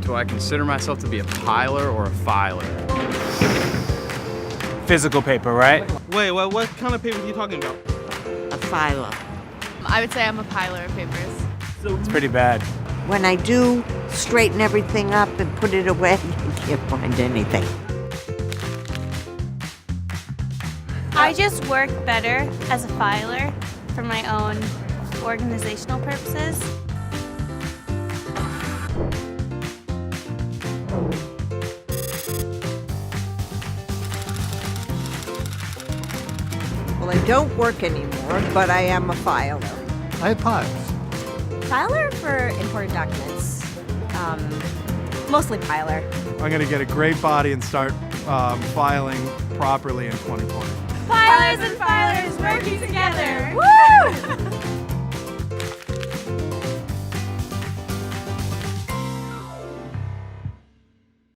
Do I consider myself to be a piler or a filer? Physical paper, right? Wait, what kind of paper are you talking about? A filer. I would say I'm a piler of papers. It's pretty bad. When I do straighten everything up and put it away, I can't find anything. I just work better as a filer for my own organizational purposes. Well, I don't work anymore, but I am a filer. I have piles. Filer for important documents. Mostly piler. I'm going to get a great body and start filing properly in 2020. Pilers and filers working together. Woo!